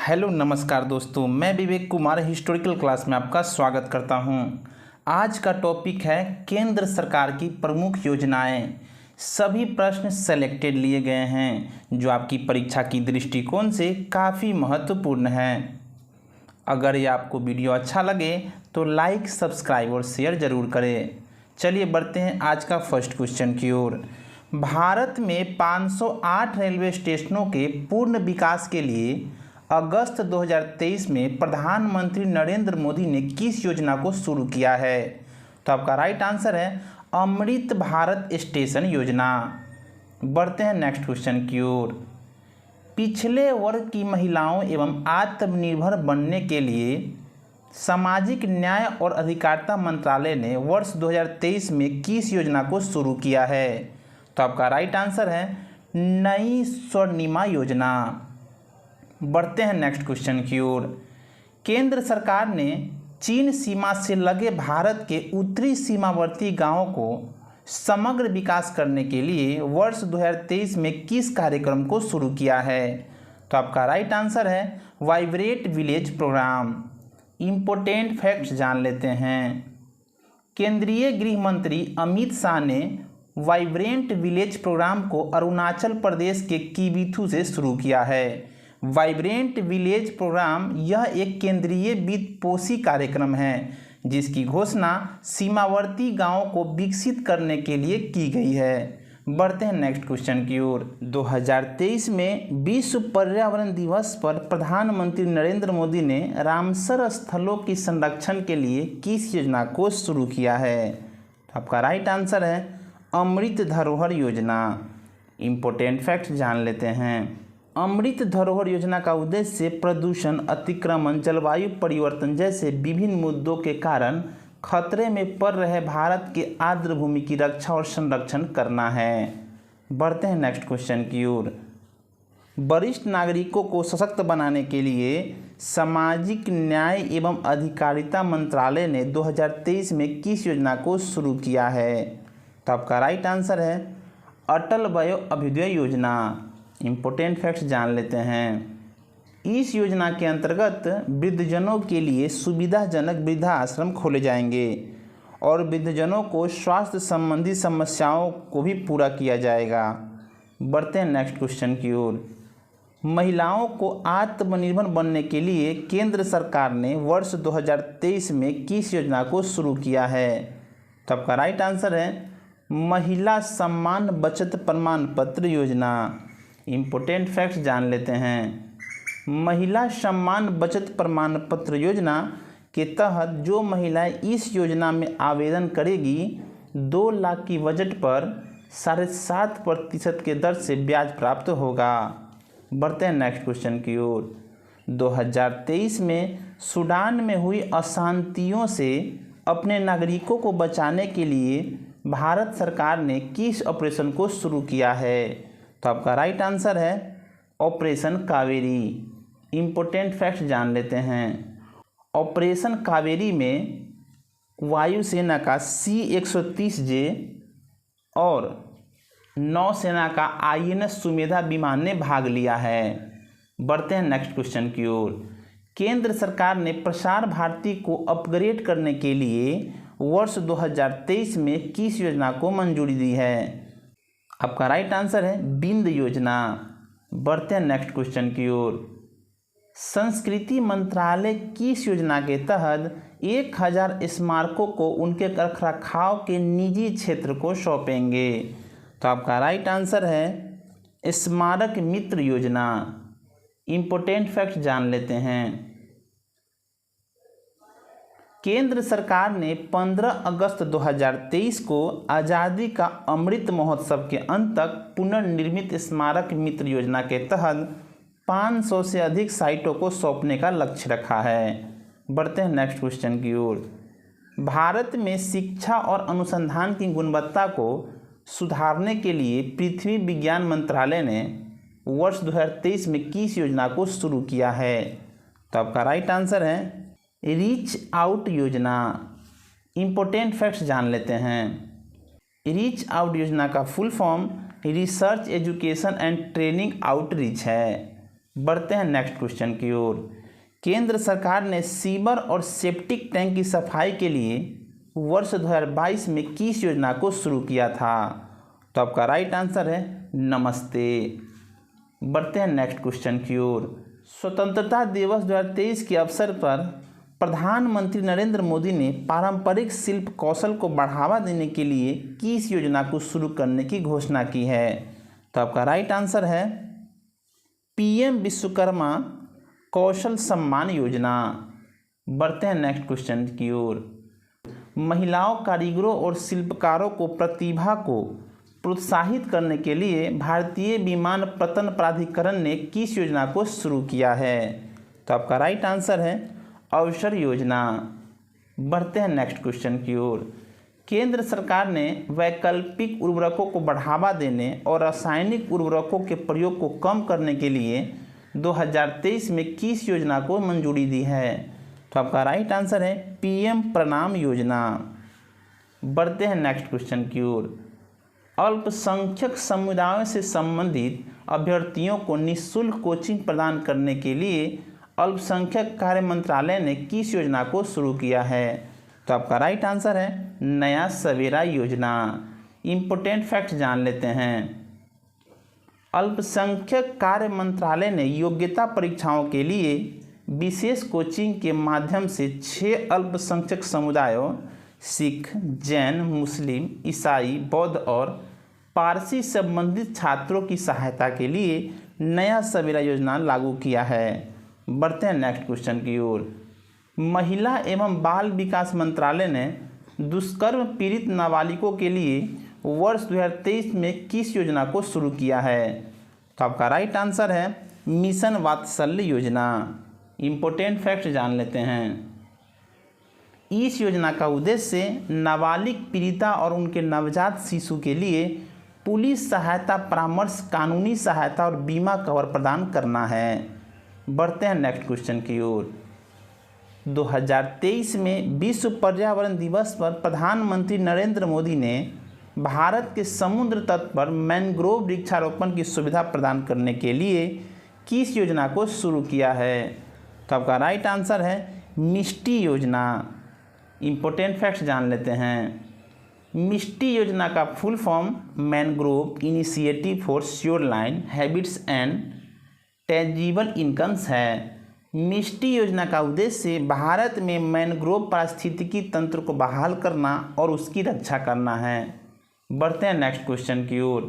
Hello नमस्कार दोस्तों, मैं विवेक कुमार हिस्टोरिकल क्लास में आपका स्वागत करता हूं। आज का टॉपिक है केंद्र सरकार की प्रमुख योजनाएं। सभी प्रश्न सेलेक्टेड लिए गए हैं जो आपकी परीक्षा की दृष्टिकोण से काफ़ी महत्वपूर्ण है। अगर ये आपको वीडियो अच्छा लगे तो लाइक, सब्सक्राइब और शेयर ज़रूर करें। चलिए बढ़ते हैं आज का फर्स्ट क्वेश्चन की ओर। भारत में 508 रेलवे स्टेशनों के पूर्ण विकास के लिए अगस्त 2023 में प्रधानमंत्री नरेंद्र मोदी ने किस योजना को शुरू किया है? तो आपका राइट आंसर है अमृत भारत स्टेशन योजना। बढ़ते हैं नेक्स्ट क्वेश्चन की ओर। पिछले वर्ग की महिलाओं एवं आत्मनिर्भर बनने के लिए सामाजिक न्याय और अधिकारिता मंत्रालय ने वर्ष 2023 में किस योजना को शुरू किया है? तो आपका राइट आंसर है नई स्वर्णिमा योजना। बढ़ते हैं नेक्स्ट क्वेश्चन की ओर। केंद्र सरकार ने चीन सीमा से लगे भारत के उत्तरी सीमावर्ती गांवों को समग्र विकास करने के लिए वर्ष 2023 में किस कार्यक्रम को शुरू किया है? तो आपका राइट आंसर है vibrant village programme. Important facts जान लेते हैं। केंद्रीय गृह मंत्री अमित शाह ने वाइब्रेंट विलेज प्रोग्राम को अरुणाचल प्रदेश के किबिथु से शुरू किया है। वाइब्रेंट विलेज प्रोग्राम यह एक केंद्रीय वित्तपोषी कार्यक्रम है जिसकी घोषणा सीमावर्ती गांवों को विकसित करने के लिए की गई है। बढ़ते हैं नेक्स्ट क्वेश्चन की ओर। 2023 में विश्व पर्यावरण दिवस पर प्रधानमंत्री नरेंद्र मोदी ने रामसर स्थलों की संरक्षण के लिए किस योजना को शुरू किया है? तो आपका राइट आंसर है अमृत धरोहर योजना। इम्पोर्टेंट फैक्ट जान लेते हैं। अमृत धरोहर योजना का उद्देश्य प्रदूषण, अतिक्रमण, जलवायु परिवर्तन जैसे विभिन्न मुद्दों के कारण खतरे में पड़ रहे भारत के आर्द्र भूमि की रक्षा और संरक्षण करना है। बढ़ते हैं नेक्स्ट क्वेश्चन की ओर। वरिष्ठ नागरिकों को सशक्त बनाने के लिए सामाजिक न्याय एवं अधिकारिता मंत्रालय ने 2023 में किस योजना को शुरू किया है? तो आपका राइट आंसर है अटल वयो अभ्युदय योजना। इम्पोर्टेंट फैक्ट्स जान लेते हैं। इस योजना के अंतर्गत वृद्धजनों के लिए सुविधाजनक वृद्धाश्रम खोले जाएंगे और वृद्धजनों को स्वास्थ्य संबंधी समस्याओं को भी पूरा किया जाएगा। बढ़ते हैं नेक्स्ट क्वेश्चन की ओर। महिलाओं को आत्मनिर्भर बनने के लिए केंद्र सरकार ने वर्ष 2023 में किस योजना को शुरू किया है? तो आपका राइट आंसर है महिला सम्मान बचत प्रमाण पत्र योजना। इम्पोर्टेंट फैक्ट्स जान लेते हैं। महिला सम्मान बचत प्रमाण पत्र योजना के तहत जो महिलाएं इस योजना में आवेदन करेगी 2 लाख की बजट पर 7.5% के दर से ब्याज प्राप्त होगा। बढ़ते हैं नेक्स्ट क्वेश्चन की ओर। 2023 में सूडान में हुई अशांतियों से अपने नागरिकों को बचाने के लिए भारत सरकार ने किस ऑपरेशन को शुरू किया है? तो आपका राइट आंसर है ऑपरेशन कावेरी। इम्पोर्टेंट फैक्ट्स जान लेते हैं। ऑपरेशन कावेरी में वायुसेना का C-130J और नौसेना का INS सुमेधा विमान ने भाग लिया है। बढ़ते हैं नेक्स्ट क्वेश्चन की ओर। केंद्र सरकार ने प्रसार भारती को अपग्रेड करने के लिए वर्ष 2023 में किस योजना को मंजूरी दी है? आपका राइट आंसर है बिंद योजना। बढ़ते हैं नेक्स्ट क्वेश्चन की ओर। संस्कृति मंत्रालय किस योजना के तहत 1000 स्मारकों को उनके रखरखाव के निजी क्षेत्र को सौंपेंगे? तो आपका राइट आंसर है स्मारक मित्र योजना। इम्पोर्टेंट फैक्ट जान लेते हैं। केंद्र सरकार ने 15 अगस्त 2023 को आज़ादी का अमृत महोत्सव के अंत तक पुनर्निर्मित स्मारक मित्र योजना के तहत 500 से अधिक साइटों को सौंपने का लक्ष्य रखा है। बढ़ते हैं नेक्स्ट क्वेश्चन की ओर। भारत में शिक्षा और अनुसंधान की गुणवत्ता को सुधारने के लिए पृथ्वी विज्ञान मंत्रालय ने वर्ष 2023 में किस योजना को शुरू किया है? तो आपका राइट आंसर है रीच आउट योजना। इम्पोर्टेंट फैक्ट्स जान लेते हैं। रीच आउट योजना का full form research education and training outreach है। बढ़ते हैं नेक्स्ट क्वेश्चन की ओर। केंद्र सरकार ने सीवर और सेप्टिक टैंक की सफाई के लिए वर्ष 2022 में किस योजना को शुरू किया था? तो आपका राइट आंसर है नमस्ते। बढ़ते हैं नेक्स्ट क्वेश्चन की ओर। स्वतंत्रता दिवस 2023 के अवसर पर प्रधानमंत्री नरेंद्र मोदी ने पारंपरिक शिल्प कौशल को बढ़ावा देने के लिए किस योजना को शुरू करने की घोषणा की है? तो आपका राइट आंसर है पीएम विश्वकर्मा कौशल सम्मान योजना। बढ़ते हैं नेक्स्ट क्वेश्चन की ओर। महिलाओं कारीगरों और शिल्पकारों को प्रतिभा को प्रोत्साहित करने के लिए भारतीय विमानपत्तन प्राधिकरण ने किस योजना को शुरू किया है? तो आपका राइट आंसर है अवसर योजना। बढ़ते हैं नेक्स्ट क्वेश्चन की ओर। केंद्र सरकार ने वैकल्पिक उर्वरकों को बढ़ावा देने और रासायनिक उर्वरकों के प्रयोग को कम करने के लिए 2023 में किस योजना को मंजूरी दी है? तो आपका राइट आंसर है पीएम प्रणाम योजना। बढ़ते हैं नेक्स्ट क्वेश्चन की ओर। अल्पसंख्यक समुदायों से संबंधित अभ्यर्थियों को निःशुल्क कोचिंग प्रदान करने के लिए अल्पसंख्यक कार्य मंत्रालय ने किस योजना को शुरू किया है? तो आपका राइट आंसर है नया सवेरा योजना। इम्पोर्टेंट फैक्ट जान लेते हैं। अल्पसंख्यक कार्य मंत्रालय ने योग्यता परीक्षाओं के लिए विशेष कोचिंग के माध्यम से 6 अल्पसंख्यक समुदायों सिख, जैन, मुस्लिम, ईसाई, बौद्ध और पारसी संबंधित छात्रों की सहायता के लिए नया सवेरा योजना लागू किया है। बढ़ते हैं नेक्स्ट क्वेश्चन की ओर। महिला एवं बाल विकास मंत्रालय ने दुष्कर्म पीड़ित नाबालिगों के लिए वर्ष 2023 में किस योजना को शुरू किया है? तो आपका राइट आंसर है मिशन वात्सल्य योजना। इम्पोर्टेंट फैक्ट जान लेते हैं। इस योजना का उद्देश्य नाबालिग पीड़िता और उनके नवजात शिशु के लिए पुलिस सहायता, परामर्श, कानूनी सहायता और बीमा कवर प्रदान करना है। बढ़ते हैं नेक्स्ट क्वेश्चन की ओर। 2023 में विश्व पर्यावरण दिवस पर प्रधानमंत्री नरेंद्र मोदी ने भारत के समुद्र तट पर मैंग्रोव वृक्षारोपण की सुविधा प्रदान करने के लिए किस योजना को शुरू किया है? तो आपका राइट आंसर है मिष्टी योजना। इम्पोर्टेंट फैक्ट्स जान लेते हैं। मिष्टी योजना का full form mangrove initiative for shoreline habitats and tangible incomes है। मिष्टी योजना का उद्देश्य भारत में मैंग्रोव पारिस्थितिकी तंत्र को बहाल करना और उसकी रक्षा करना है। बढ़ते हैं नेक्स्ट क्वेश्चन की ओर।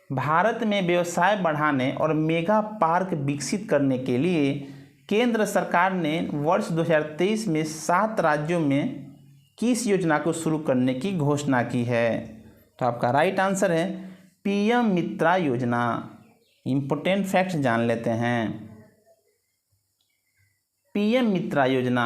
भारत में व्यवसाय बढ़ाने और मेगा पार्क विकसित करने के लिए केंद्र सरकार ने वर्ष 2023 में 7 राज्यों में किस योजना को शुरू करने की घोषणा की है? तो आपका राइट आंसर है पीएम मित्रा योजना। इम्पोर्टेंट फैक्ट्स जान लेते हैं। पीएम मित्रा योजना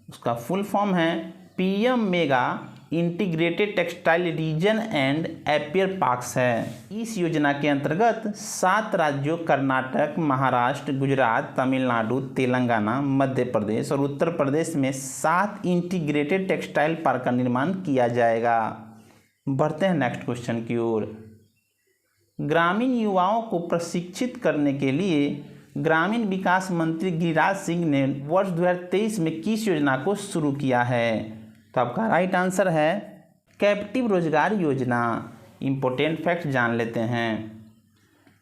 उसका फुल फॉर्म है PM mega integrated textile reason and appear parks है। इस योजना के अंतर्गत 7 राज्यों कर्नाटक, महाराष्ट्र, गुजरात, तमिलनाडु, तेलंगाना, मध्य प्रदेश और उत्तर प्रदेश में 7 इंटीग्रेटेड टेक्सटाइल पार्क का निर्माण किया जाएगा। बढ़ते हैं नेक्स्ट क्वेश्चन की ओर। ग्रामीण युवाओं को प्रशिक्षित करने के लिए ग्रामीण विकास मंत्री गिरिराज सिंह ने वर्ष 2023 में किस योजना को शुरू किया है? तो आपका राइट आंसर है कैप्टिव रोजगार योजना। इम्पोर्टेंट फैक्ट जान लेते हैं।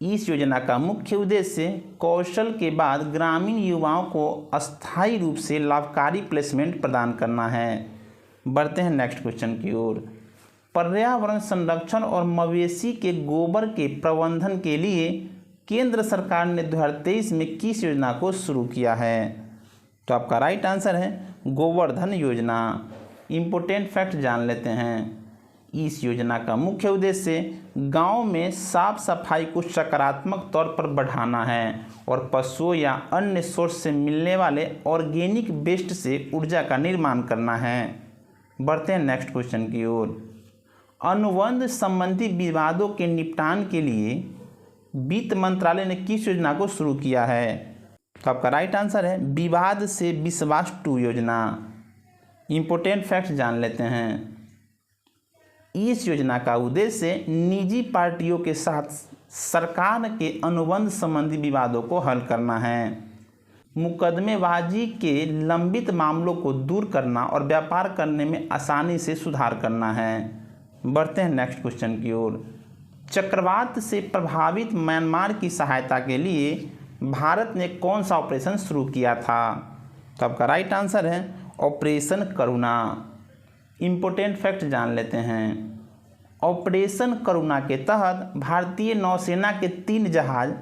इस योजना का मुख्य उद्देश्य कौशल के बाद ग्रामीण युवाओं को अस्थायी रूप से लाभकारी प्लेसमेंट प्रदान करना है। बढ़ते हैं नेक्स्ट क्वेश्चन की ओर। पर्यावरण संरक्षण और मवेशी के गोबर के प्रबंधन के लिए केंद्र सरकार ने 2023 में किस योजना को शुरू किया है? तो आपका राइट आंसर है गोवर्धन योजना। इम्पोर्टेंट फैक्ट जान लेते हैं। इस योजना का मुख्य उद्देश्य गांव में साफ सफाई को सकारात्मक तौर पर बढ़ाना है और पशुओं या अन्य सोर्स से मिलने वाले ऑर्गेनिक वेस्ट से ऊर्जा का निर्माण करना है। बढ़ते हैं नेक्स्ट क्वेश्चन की ओर। अनुबंध संबंधी विवादों के निपटान के लिए वित्त मंत्रालय ने किस योजना को शुरू किया है? तो आपका राइट आंसर है विवाद से विश्वास 2 योजना। इम्पोर्टेंट फैक्ट जान लेते हैं। इस योजना का उद्देश्य निजी पार्टियों के साथ सरकार के अनुबंध संबंधी विवादों को हल करना है। मुकदमेबाजी के लंबित मामलों को दूर करना और व्यापार करने में आसानी से सुधार करना है। बढ़ते हैं नेक्स्ट क्वेश्चन की ओर। चक्रवात से प्रभावित म्यांमार की सहायता के लिए भारत ने कौन सा ऑपरेशन शुरू किया था? तो आपका राइट आंसर है ऑपरेशन करुणा। इम्पोर्टेंट फैक्ट जान लेते हैं। ऑपरेशन करुणा के तहत भारतीय नौसेना के 3 जहाज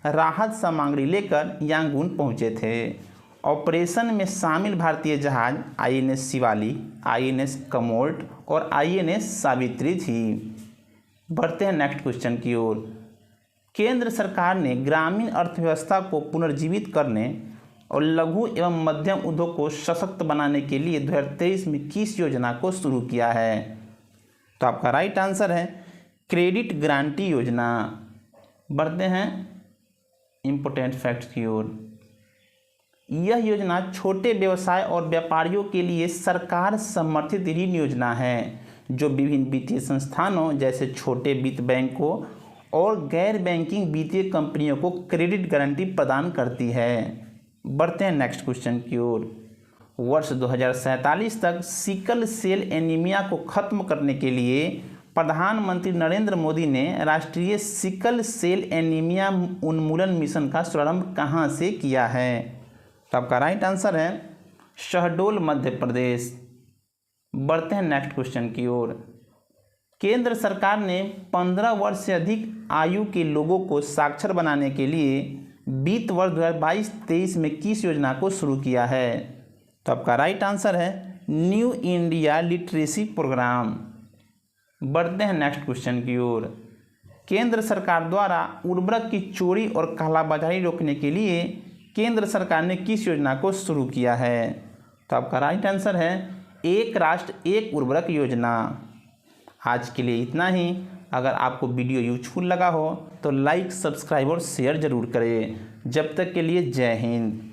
राहत सामग्री लेकर यांगून पहुंचे थे। ऑपरेशन में शामिल भारतीय जहाज INS शिवालिक, INS कमोर्ट और INS सावित्री थी। बढ़ते हैं नेक्स्ट क्वेश्चन की ओर। केंद्र सरकार ने ग्रामीण अर्थव्यवस्था को पुनर्जीवित करने और लघु एवं मध्यम उद्योग को सशक्त बनाने के लिए 2023 में किस योजना को शुरू किया है? तो आपका राइट आंसर है क्रेडिट गारंटी योजना। बढ़ते हैं इम्पोर्टेंट फैक्ट्स की ओर। यह योजना छोटे व्यवसाय और व्यापारियों के लिए सरकार समर्थित ऋण योजना है जो विभिन्न वित्तीय संस्थानों जैसे छोटे वित्त बैंकों और गैर बैंकिंग वित्तीय कंपनियों को क्रेडिट गारंटी प्रदान करती है। बढ़ते हैं नेक्स्ट क्वेश्चन की ओर। वर्ष 2047 तक सिकल सेल एनीमिया को खत्म करने के लिए प्रधानमंत्री नरेंद्र मोदी ने राष्ट्रीय सिकल सेल एनीमिया उन्मूलन मिशन का शुभारंभ कहाँ से किया है? तो आपका राइट आंसर है शहडोल, मध्य प्रदेश। बढ़ते हैं नेक्स्ट क्वेश्चन की ओर। केंद्र सरकार ने 15 वर्ष से अधिक आयु के लोगों को साक्षर बनाने के लिए वित्त वर्ष 2022-23 में किस योजना को शुरू किया है? तो आपका राइट आंसर है न्यू इंडिया लिटरेसी प्रोग्राम। बढ़ते हैं नेक्स्ट क्वेश्चन की ओर। केंद्र सरकार द्वारा उर्वरक की चोरी और कालाबाजारी रोकने के लिए केंद्र सरकार ने किस योजना को शुरू किया है? तो आपका राइट आंसर है एक राष्ट्र एक उर्वरक योजना। आज के लिए इतना ही। अगर आपको वीडियो यूजफुल लगा हो तो लाइक, सब्सक्राइब और शेयर ज़रूर करें। जब तक के लिए जय हिंद।